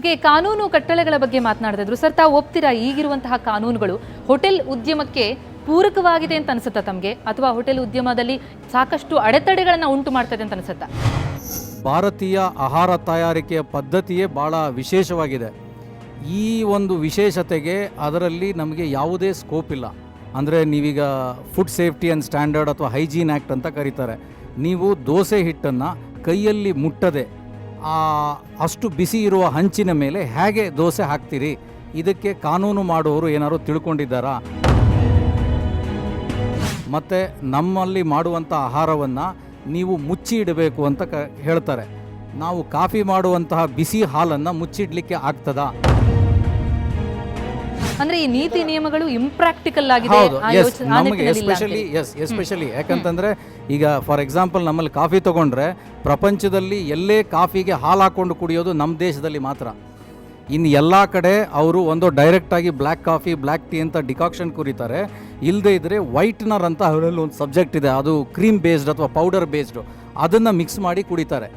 ಹಾಗೆ ಕಾನೂನು ಕಟ್ಟಳೆಗಳ ಬಗ್ಗೆ ಮಾತನಾಡ್ತಿದ್ರು ಸರ್. ತಾವು ಒಪ್ತೀರಾ ಈಗಿರುವಂತಹ ಕಾನೂನುಗಳು ಹೋಟೆಲ್ ಉದ್ಯಮಕ್ಕೆ ಪೂರಕವಾಗಿದೆ ಅಂತ ಅನಿಸುತ್ತಾ ತಮಗೆ, ಅಥವಾ ಹೋಟೆಲ್ ಉದ್ಯಮದಲ್ಲಿ ಸಾಕಷ್ಟು ಅಡೆತಡೆಗಳನ್ನು ಉಂಟು ಮಾಡ್ತದೆ ಅಂತ ಅನಿಸುತ್ತಾ? ಭಾರತೀಯ ಆಹಾರ ತಯಾರಿಕೆಯ ಪದ್ಧತಿಯೇ ಭಾಳ ವಿಶೇಷವಾಗಿದೆ. ಈ ಒಂದು ವಿಶೇಷತೆಗೆ ಅದರಲ್ಲಿ ನಮಗೆ ಯಾವುದೇ ಸ್ಕೋಪ್ ಇಲ್ಲ. ಅಂದರೆ ನೀವೀಗ ಫುಡ್ ಸೇಫ್ಟಿ ಆ್ಯಂಡ್ ಸ್ಟ್ಯಾಂಡರ್ಡ್ ಅಥವಾ ಹೈಜೀನ್ ಆ್ಯಕ್ಟ್ ಅಂತ ಕರೀತಾರೆ. ನೀವು ದೋಸೆ ಹಿಟ್ಟನ್ನು ಕೈಯಲ್ಲಿ ಮುಟ್ಟದೆ ಅಷ್ಟು ಬಿಸಿ ಇರುವ ಹಂಚಿನ ಮೇಲೆ ಹೇಗೆ ದೋಸೆ ಹಾಕ್ತೀರಿ? ಇದಕ್ಕೆ ಕಾನೂನು ಮಾಡುವವರು ಏನಾದ್ರು ತಿಳ್ಕೊಂಡಿದ್ದಾರಾ? ಮತ್ತು ನಮ್ಮಲ್ಲಿ ಮಾಡುವಂಥ ಆಹಾರವನ್ನು ನೀವು ಮುಚ್ಚಿ ಇಡಬೇಕು ಅಂತ ಹೇಳ್ತಾರೆ. ನಾವು ಕಾಫಿ ಮಾಡುವಂತಹ ಬಿಸಿ ಹಾಲನ್ನು ಮುಚ್ಚಿಡಲಿಕ್ಕೆ ಆಗ್ತದಾ? ಅಂದ್ರೆ ಈ ನೀತಿ ನಿಯಮಗಳು ಇಂಪ್ರಾಕ್ಟಿಕಲ್ ಆಗಿದೆ ನಮಗೆ ಎಸ್ಪೆಷಲಿ ಯಾಕಂತಂದ್ರೆ ಈಗ ಫಾರ್ ಎಕ್ಸಾಂಪಲ್ ನಮ್ಮಲ್ಲಿ ಕಾಫಿ ತಗೊಂಡ್ರೆ ಪ್ರಪಂಚದಲ್ಲಿ ಎಲ್ಲೇ ಕಾಫಿಗೆ ಹಾಲು ಹಾಕೊಂಡು ಕುಡಿಯೋದು ನಮ್ಮ ದೇಶದಲ್ಲಿ ಮಾತ್ರ. ಇನ್ನು ಎಲ್ಲ ಕಡೆ ಅವರು ಒಂದು ಡೈರೆಕ್ಟಾಗಿ ಬ್ಲ್ಯಾಕ್ ಕಾಫಿ ಬ್ಲ್ಯಾಕ್ ಟೀ ಅಂತ ಡಿಕಾಕ್ಷನ್ ಕುರಿತಾರೆ. ಇಲ್ಲದೇ ಇದ್ದರೆ ವೈಟ್ನರ್ ಅಂತ ಅವರಲ್ಲಿ ಒಂದು ಸಬ್ಜೆಕ್ಟ್ ಇದೆ, ಅದು ಕ್ರೀಮ್ ಬೇಸ್ಡ್ ಅಥವಾ ಪೌಡರ್ ಬೇಸ್ಡು, ಅದನ್ನು ಮಿಕ್ಸ್ ಮಾಡಿ ಕುಡಿತಾರೆ.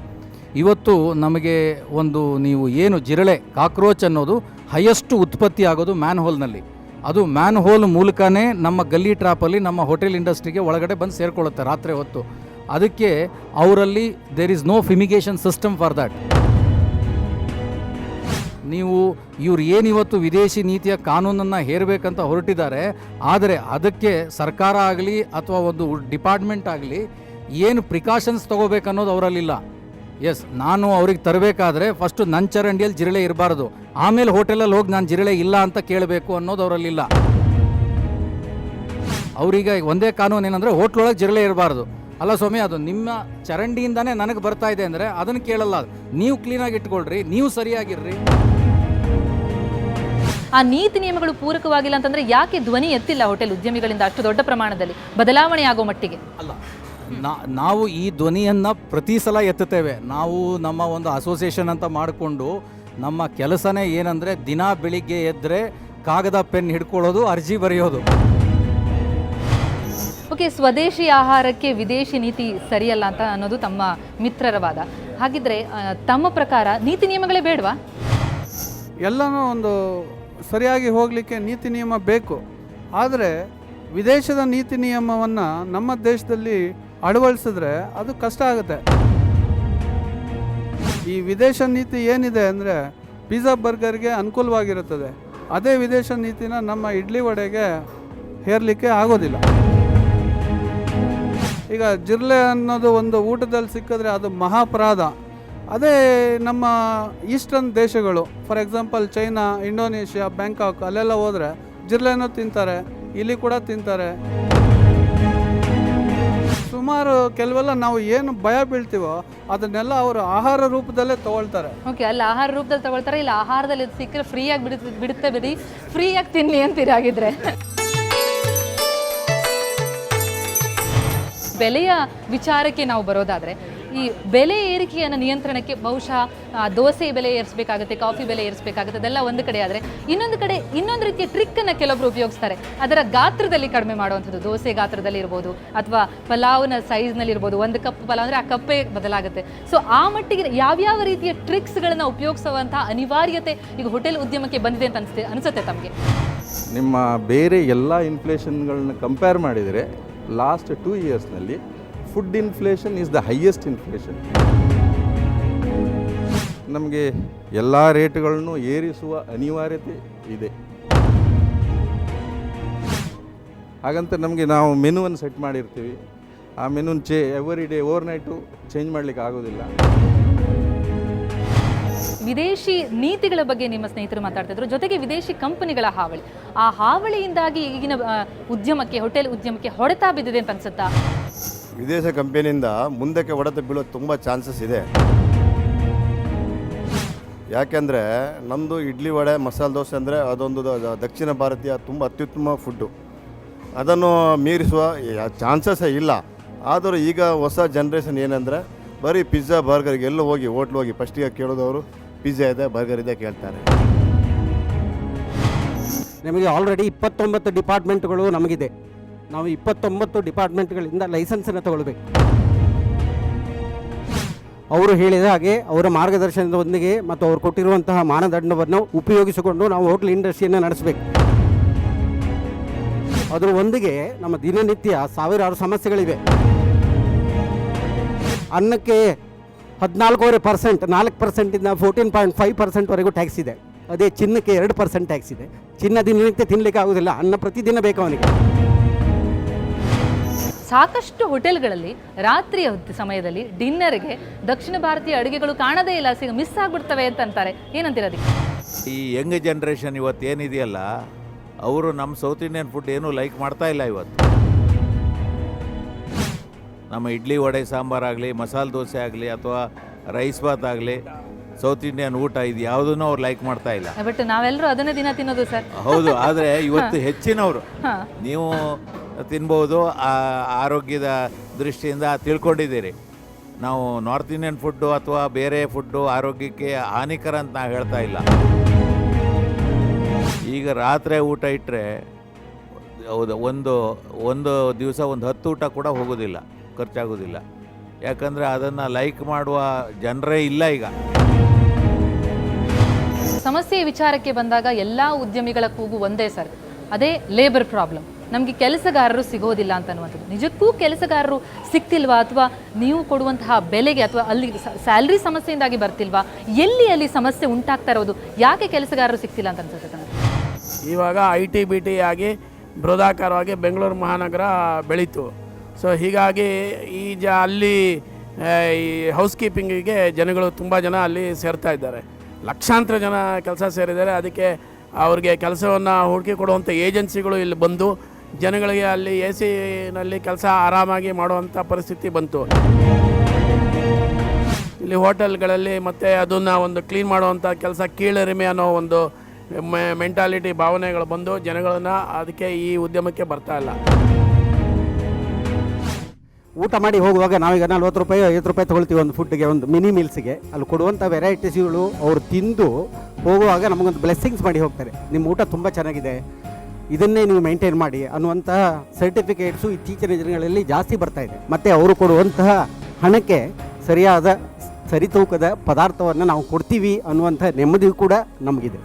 ಇವತ್ತು ನಮಗೆ ಒಂದು ನೀವು ಏನು ಜಿರಳೆ ಕಾಕ್ರೋಚ್ ಅನ್ನೋದು ಹೈಯೆಸ್ಟ್ ಉತ್ಪತ್ತಿ ಆಗೋದು ಮ್ಯಾನ್ ಹೋಲ್ನಲ್ಲಿ. ಅದು ಮ್ಯಾನ್ ಹೋಲ್ ಮೂಲಕನೇ ನಮ್ಮ ಗಲ್ಲಿ ಟ್ರಾಪಲ್ಲಿ ನಮ್ಮ ಹೋಟೆಲ್ ಇಂಡಸ್ಟ್ರಿಗೆ ಒಳಗಡೆ ಬಂದು ಸೇರಿಕೊಳ್ಳುತ್ತೆ ರಾತ್ರಿ ಹೊತ್ತು. ಅದಕ್ಕೆ ಅವರಲ್ಲಿ there is no fumigation system for that. ನೀವು ಇವ್ರು ಏನಿವತ್ತು ವಿದೇಶಿ ನೀತಿಯ ಕಾನೂನನ್ನು ಹೇರಬೇಕಂತ ಹೊರಟಿದ್ದಾರೆ, ಆದರೆ ಅದಕ್ಕೆ ಸರ್ಕಾರ ಆಗಲಿ ಅಥವಾ ಒಂದು ಡಿಪಾರ್ಟ್ಮೆಂಟ್ ಆಗಲಿ ಏನು ಪ್ರಿಕಾಷನ್ಸ್ ತೊಗೋಬೇಕನ್ನೋದು ಅವರಲ್ಲಿಲ್ಲ. ಎಸ್, ನಾನು ಅವ್ರಿಗೆ ತರಬೇಕಾದ್ರೆ ಫಸ್ಟು ನನ್ನ ಚರಂಡಿಯಲ್ಲಿ ಜಿರಳೆ ಇರಬಾರ್ದು, ಆಮೇಲೆ ಹೋಟೆಲಲ್ಲಿ ಹೋಗಿ ನಾನು ಜಿರಳೆ ಇಲ್ಲ ಅಂತ ಕೇಳಬೇಕು ಅನ್ನೋದು ಅವರಲ್ಲಿಲ್ಲ. ಅವ್ರೀಗ ಒಂದೇ ಕಾನೂನು ಏನಂದರೆ ಹೋಟ್ಲೊಳಗೆ ಜಿರಳೆ ಇರಬಾರ್ದು. ಅಲ್ಲ ಸ್ವಾಮಿ, ಅದು ನಿಮ್ಮ ಚರಂಡಿಯಿಂದನೇ ನನಗೆ ಬರ್ತಾ ಇದೆ ಅಂದರೆ ಅದನ್ನು ಕೇಳಲ್ಲ. ನೀವು ಕ್ಲೀನಾಗಿ ಇಟ್ಕೊಳ್ರಿ, ನೀವು ಸರಿಯಾಗಿರ್ರಿ. ಆ ನೀತಿ ನಿಯಮಗಳು ಪೂರಕವಾಗಿಲ್ಲ ಅಂತಂದ್ರೆ ಯಾಕೆ ಧ್ವನಿ ಎತ್ತಿಲ್ಲ ಹೋಟೆಲ್ ಉದ್ಯಮಿಗಳಿಂದ ಅಷ್ಟು ದೊಡ್ಡ ಪ್ರಮಾಣದಲ್ಲಿ ಬದಲಾವಣೆ ಆಗೋ ಮಟ್ಟಿಗೆ? ಅಲ್ಲ, ನಾವು ಈ ಧ್ವನಿಯನ್ನು ಪ್ರತಿ ಸಲ ಎತ್ತುತ್ತೇವೆ. ನಾವು ನಮ್ಮ ಒಂದು ಅಸೋಸಿಯೇಷನ್ ಅಂತ ಮಾಡಿಕೊಂಡು ನಮ್ಮ ಕೆಲಸನೇ ಏನಂದರೆ ದಿನ ಬೆಳಿಗ್ಗೆ ಎದ್ದರೆ ಕಾಗದ ಪೆನ್ ಹಿಡ್ಕೊಳ್ಳೋದು, ಅರ್ಜಿ ಬರೆಯೋದು. ಓಕೆ, ಸ್ವದೇಶಿ ಆಹಾರಕ್ಕೆ ವಿದೇಶಿ ನೀತಿ ಸರಿಯಲ್ಲ ಅಂತ ಅನ್ನೋದು ತಮ್ಮ ಮಿತ್ರರ ವಾದ. ಹಾಗಿದ್ರೆ ತಮ್ಮ ಪ್ರಕಾರ ನೀತಿ ನಿಯಮಗಳೇ ಬೇಡವಾ? ಎಲ್ಲನೂ ಒಂದು ಸರಿಯಾಗಿ ಹೋಗಲಿಕ್ಕೆ ನೀತಿ ನಿಯಮ ಬೇಕು. ಆದರೆ ವಿದೇಶದ ನೀತಿ ನಿಯಮವನ್ನು ನಮ್ಮ ದೇಶದಲ್ಲಿ ಅಳವಡಿಸಿದ್ರೆ ಅದು ಕಷ್ಟ ಆಗುತ್ತೆ. ಈ ವಿದೇಶ ನೀತಿ ಏನಿದೆ ಅಂದರೆ ಪಿಜ್ಜಾ ಬರ್ಗರ್ಗೆ ಅನುಕೂಲವಾಗಿರುತ್ತದೆ. ಅದೇ ವಿದೇಶ ನೀತಿನ ನಮ್ಮ ಇಡ್ಲಿ ವಡೆಗೆ ಹೇರಲಿಕ್ಕೆ ಆಗೋದಿಲ್ಲ. ಈಗ ಜಿರಳೆ ಅನ್ನೋದು ಒಂದು ಊಟದಲ್ಲಿ ಸಿಕ್ಕಿದ್ರೆ ಅದು ಮಹಾಪರಾಧ. ಅದೇ ನಮ್ಮ ಈಸ್ಟರ್ನ್ ದೇಶಗಳು, for example China, Indonesia, Bangkok, ಅಲ್ಲೆಲ್ಲ ಹೋದರೆ ಜಿರಳೆನೂ ತಿಂತಾರೆ, ಇಲಿ ಕೂಡ ತಿಂತಾರೆ. ಸುಮಾರು ಕೆಲವೆಲ್ಲ ನಾವು ಏನು ಭಯ ಬೀಳ್ತೀವೋ ಅದನ್ನೆಲ್ಲ ಅವರು ಆಹಾರ ರೂಪದಲ್ಲೇ ತಗೊಳ್ತಾರೆ. ಓಕೆ, ಅಲ್ಲಿ ಆಹಾರ ರೂಪದಲ್ಲಿ ತಗೊಳ್ತಾರೆ, ಇಲ್ಲ ಆಹಾರದಲ್ಲಿ ಸಿಕ್ಕರೆ ಫ್ರೀಯಾಗಿ ಬಿಡುತ್ತೆ ಬಿಡಿ, ಫ್ರೀಯಾಗಿ ತಿನ್ನಿ ಅಂತೀರಾಗಿದ್ರೆ. ಬೆಲೆಯ ವಿಚಾರಕ್ಕೆ ನಾವು ಬರೋದಾದರೆ, ಈ ಬೆಲೆ ಏರಿಕೆಯನ್ನು ನಿಯಂತ್ರಣಕ್ಕೆ ಬಹುಶಃ ದೋಸೆ ಬೆಲೆ ಏರಿಸಬೇಕಾಗುತ್ತೆ, ಕಾಫಿ ಬೆಲೆ ಏರಿಸಬೇಕಾಗುತ್ತೆ, ಅದೆಲ್ಲ ಒಂದು ಕಡೆ. ಆದರೆ ಇನ್ನೊಂದು ರೀತಿಯ ಟ್ರಿಕ್ಕನ್ನು ಕೆಲವೊಬ್ರು ಉಪಯೋಗಿಸ್ತಾರೆ. ಅದರ ಗಾತ್ರದಲ್ಲಿ ಕಡಿಮೆ ಮಾಡುವಂಥದ್ದು, ದೋಸೆ ಗಾತ್ರದಲ್ಲಿ ಇರ್ಬೋದು ಅಥವಾ ಪಲಾವ್ನ ಸೈಜ್ನಲ್ಲಿ ಇರ್ಬೋದು. ಒಂದು ಕಪ್ ಪಲಾವ್ ಅಂದರೆ ಆ ಕಪ್ಪೇ ಬದಲಾಗುತ್ತೆ. ಸೊ ಆ ಮಟ್ಟಿಗೆ ಯಾವ್ಯಾವ ರೀತಿಯ ಟ್ರಿಕ್ಸ್ಗಳನ್ನು ಉಪಯೋಗಿಸುವಂಥ ಅನಿವಾರ್ಯತೆ ಈಗ ಹೋಟೆಲ್ ಉದ್ಯಮಕ್ಕೆ ಬಂದಿದೆ ಅಂತ ಅನಿಸುತ್ತೆ ತಮಗೆ? ನಿಮ್ಮ ಬೇರೆ ಎಲ್ಲ ಇನ್ಫ್ಲೇಷನ್ಗಳನ್ನ ಕಂಪೇರ್ ಮಾಡಿದರೆ ಲಾಸ್ಟ್ 2 ಇಯರ್ಸ್ನಲ್ಲಿ food inflation is the highest inflation. ನಮಗೆ ಎಲ್ಲ ರೇಟ್ಗಳನ್ನು ಏರಿಸುವ ಅನಿವಾರ್ಯತೆ ಇದೆ. ಹಾಗಂತ ನಮಗೆ ನಾವು ಮೆನುವನ್ನು ಸೆಟ್ ಮಾಡಿರ್ತೀವಿ, ಆ ಮೆನುನ ಎವ್ರಿ ಡೇ ಓವರ್ನೈಟು ಚೇಂಜ್ ಮಾಡಲಿಕ್ಕೆ ಆಗೋದಿಲ್ಲ. ವಿದೇಶಿ ನೀತಿಗಳ ಬಗ್ಗೆ ನಿಮ್ಮ ಸ್ನೇಹಿತರು ಮಾತಾಡ್ತಿದ್ರು, ಜೊತೆಗೆ ವಿದೇಶಿ ಕಂಪನಿಗಳ ಹಾವಳಿ. ಆ ಹಾವಳಿಯಿಂದಾಗಿ ಈಗಿನ ಉದ್ಯಮಕ್ಕೆ, ಹೋಟೆಲ್ ಉದ್ಯಮಕ್ಕೆ ಹೊಡೆತ ಬಿದ್ದಿದೆ ಅಂತ ಅನ್ಸುತ್ತಾ? ವಿದೇಶ ಕಂಪನಿಯಿಂದ ಮುಂದಕ್ಕೆ ಹೊಡೆತ ಬೀಳೋದು ತುಂಬ ಚಾನ್ಸಸ್ ಇದೆ. ಯಾಕೆಂದರೆ ನಮ್ಮದು ಇಡ್ಲಿ ವಡೆ ಮಸಾಲೆ ದೋಸೆ ಅಂದರೆ ಅದೊಂದು ದಕ್ಷಿಣ ಭಾರತೀಯ ತುಂಬ ಅತ್ಯುತ್ತಮ ಫುಡ್ಡು. ಅದನ್ನು ಮೀರಿಸುವ ಚಾನ್ಸಸ್ಸೇ ಇಲ್ಲ. ಆದರೂ ಈಗ ಹೊಸ ಜನ್ರೇಷನ್ ಏನಂದರೆ ಬರೀ ಪಿಜ್ಜಾ ಬರ್ಗರ್ಗೆ ಎಲ್ಲೋ ಹೋಗಿ ಹೋಟ್ಲ್ ಹೋಗಿ ಫಸ್ಟಿಗೆ ಕೇಳೋದವರು ಪಿಜ್ಜಾ ಇದೆ ಬರ್ಗರ್ ಇದೆ ಕೇಳ್ತಾರೆ. ನಮಗೆ ಆಲ್ರೆಡಿ 29 ಡಿಪಾರ್ಟ್ಮೆಂಟ್ಗಳು ನಮಗಿದೆ. ನಾವು 29 ಡಿಪಾರ್ಟ್ಮೆಂಟ್ಗಳಿಂದ ಲೈಸೆನ್ಸನ್ನು ತಗೊಳ್ಬೇಕು. ಅವರು ಹೇಳಿದ ಹಾಗೆ ಅವರ ಮಾರ್ಗದರ್ಶನದೊಂದಿಗೆ ಮತ್ತು ಅವರು ಕೊಟ್ಟಿರುವಂತಹ ಮಾನದಂಡವನ್ನು ಉಪಯೋಗಿಸಿಕೊಂಡು ನಾವು ಹೋಟ್ಲ್ ಇಂಡಸ್ಟ್ರಿಯನ್ನು ನಡೆಸಬೇಕು. ಅದರ ಒಂದಿಗೆ ನಮ್ಮ ದಿನನಿತ್ಯ ಸಾವಿರಾರು ಸಮಸ್ಯೆಗಳಿವೆ. ಅನ್ನಕ್ಕೆ 14.5%, 4%ಇಂದ 14.5%ವರೆಗೂ ಟ್ಯಾಕ್ಸ್ ಇದೆ. ಅದೇ ಚಿನ್ನಕ್ಕೆ 2% ಟ್ಯಾಕ್ಸ್ ಇದೆ. ಚಿನ್ನ ದಿನನಿತ್ಯ ತಿನ್ನಲಿಕ್ಕೆ ಆಗೋದಿಲ್ಲ, ಅನ್ನ ಪ್ರತಿದಿನ ಬೇಕು ಅವನಿಗೆ. ಸಾಕಷ್ಟು ಹೋಟೆಲ್ಗಳಲ್ಲಿ ರಾತ್ರಿಯ ಸಮಯದಲ್ಲಿ ಡಿನ್ನರ್ಗೆ ದಕ್ಷಿಣ ಭಾರತೀಯ ಅಡುಗೆಗಳು ಕಾಣದೇ ಇಲ್ಲ, ಮಿಸ್ ಆಗಿಬಿಡ್ತವೆ ಅಂತ ಅಂತಾರೆ. ಏನಂತೀರ ಅದಕ್ಕೆ? ಈ ಯಂಗ್ ಜನ್ರೇಷನ್ ಇವತ್ತು ಏನಿದೆಯಲ್ಲ, ಅವರು ನಮ್ಮ ಸೌತ್ ಇಂಡಿಯನ್ ಫುಡ್ ಏನೂ ಲೈಕ್ ಮಾಡ್ತಾ ಇಲ್ಲ ಇವತ್ತು. ನಮ್ಮ ಇಡ್ಲಿ ವಡೆ ಸಾಂಬಾರಾಗಲಿ, ಮಸಾಲೆ ದೋಸೆ ಆಗಲಿ, ಅಥವಾ ರೈಸ್ ಬಾತ್ ಆಗಲಿ, ಸೌತ್ ಇಂಡಿಯನ್ ಊಟ ಇದು ಯಾವುದನ್ನು ಅವ್ರು ಲೈಕ್ ಮಾಡ್ತಾ ಇಲ್ಲ. ಬಟ್ ನಾವೆಲ್ಲರೂ ಅದನ್ನೇ ದಿನ ತಿನ್ನೋದು ಸರ್. ಹೌದು, ಆದರೆ ಇವತ್ತು ಹೆಚ್ಚಿನವರು ಹಾಂ, ನೀವು ತಿನ್ಬೋದು, ಆರೋಗ್ಯದ ದೃಷ್ಟಿಯಿಂದ ತಿಳ್ಕೊಂಡಿದ್ದೀರಿ. ನಾವು ನಾರ್ತ್ ಇಂಡಿಯನ್ ಫುಡ್ಡು ಅಥವಾ ಬೇರೆ ಫುಡ್ಡು ಆರೋಗ್ಯಕ್ಕೆ ಹಾನಿಕರ ಅಂತ ನಾವು ಹೇಳ್ತಾ ಇಲ್ಲ. ಈಗ ರಾತ್ರಿ ಊಟ ಇಟ್ಟರೆ ಹೌದು, ಒಂದು ದಿವಸ ಒಂದು 10 ಊಟ ಕೂಡ ಹೋಗೋದಿಲ್ಲ, ಖರ್ಚಾಗೋದಿಲ್ಲ. ಯಾಕಂದರೆ ಅದನ್ನು ಲೈಕ್ ಮಾಡುವ ಜನರೇ ಇಲ್ಲ ಈಗ. ಸಮಸ್ಯೆ ವಿಚಾರಕ್ಕೆ ಬಂದಾಗ ಎಲ್ಲ ಉದ್ಯಮಿಗಳ ಕೂಗು ಒಂದೇ ಸರ್, ಅದೇ ಲೇಬರ್ ಪ್ರಾಬ್ಲಮ್. ನಮಗೆ ಕೆಲಸಗಾರರು ಸಿಗೋದಿಲ್ಲ ಅಂತ ಅನ್ನುವಂಥದ್ದು. ನಿಜಕ್ಕೂ ಕೆಲಸಗಾರರು ಸಿಗ್ತಿಲ್ವಾ, ಅಥವಾ ನೀವು ಕೊಡುವಂತಹ ಬೆಲೆಗೆ ಅಥವಾ ಅಲ್ಲಿ ಸ್ಯಾಲ್ರಿ ಸಮಸ್ಯೆಯಿಂದಾಗಿ ಬರ್ತಿಲ್ವಾ? ಅಲ್ಲಿ ಸಮಸ್ಯೆ ಉಂಟಾಗ್ತಾ ಇರೋದು? ಯಾಕೆ ಕೆಲಸಗಾರರು ಸಿಗ್ತಿಲ್ಲ ಅಂತ ಅನ್ಸುತ್ತೆ ನನಗೆ? ಇವಾಗ IT-BT ಆಗಿ ಬೃಹದಾಕಾರವಾಗಿ ಬೆಂಗಳೂರು ಮಹಾನಗರ ಬೆಳೀತು. ಸೊ ಹೀಗಾಗಿ ಅಲ್ಲಿ ಈ ಹೌಸ್ ಕೀಪಿಂಗಿಗೆ ಜನಗಳು ತುಂಬ ಜನ ಅಲ್ಲಿ ಸೇರ್ತಾ ಇದ್ದಾರೆ. ಲಕ್ಷಾಂತರ ಜನ ಕೆಲಸ ಸೇರಿದ್ದಾರೆ. ಅದಕ್ಕೆ ಅವ್ರಿಗೆ ಕೆಲಸವನ್ನು ಹುಡುಕಿ ಕೊಡುವಂಥ ಏಜೆನ್ಸಿಗಳು ಇಲ್ಲಿ ಬಂದು ಜನಗಳಿಗೆ ಅಲ್ಲಿ AC-ನಲ್ಲಿ ಕೆಲಸ ಆರಾಮಾಗಿ ಮಾಡುವಂಥ ಪರಿಸ್ಥಿತಿ ಬಂತು. ಇಲ್ಲಿ ಹೋಟೆಲ್ಗಳಲ್ಲಿ ಮತ್ತು ಅದನ್ನು ಒಂದು ಕ್ಲೀನ್ ಮಾಡುವಂಥ ಕೆಲಸ ಕೀಳರಿಮೆ ಅನ್ನೋ ಒಂದು ಮೆಂಟಾಲಿಟಿ ಭಾವನೆಗಳು ಬಂದು ಜನಗಳನ್ನು ಅದಕ್ಕೆ ಈ ಉದ್ಯಮಕ್ಕೆ ಬರ್ತಾ ಇಲ್ಲ. ಊಟ ಮಾಡಿ ಹೋಗುವಾಗ ನಾವೀಗ 40 ರೂಪಾಯಿ 50 ರೂಪಾಯಿ ತೊಗೊಳ್ತೀವಿ ಒಂದು ಫುಡ್ಗೆ, ಒಂದು ಮಿನಿ ಮೀಲ್ಸ್ಗೆ. ಅಲ್ಲಿ ಕೊಡುವಂಥ ವೆರೈಟೀಸ್ಗಳು ಅವರು ತಿಂದು ಹೋಗುವಾಗ ನಮಗೊಂದು ಬ್ಲೆಸ್ಸಿಂಗ್ಸ್ ಮಾಡಿ ಹೋಗ್ತಾರೆ. ನಿಮ್ಮ ಊಟ ತುಂಬ ಚೆನ್ನಾಗಿದೆ, ಇದನ್ನೇ ನೀವು ಮೇಂಟೈನ್ ಮಾಡಿ ಅನ್ನುವಂತಹ ಸರ್ಟಿಫಿಕೇಟ್ಸು ಇತ್ತೀಚಿನ ದಿನಗಳಲ್ಲಿ ಜಾಸ್ತಿ ಬರ್ತಾ ಇದೆ. ಮತ್ತು ಅವರು ಕೊಡುವಂತಹ ಹಣಕ್ಕೆ ಸರಿಯಾದ ಸರಿತೂಕದ ಪದಾರ್ಥವನ್ನು ನಾವು ಕೊಡ್ತೀವಿ ಅನ್ನುವಂಥ ನೆಮ್ಮದಿ ಕೂಡ ನಮಗಿದೆ.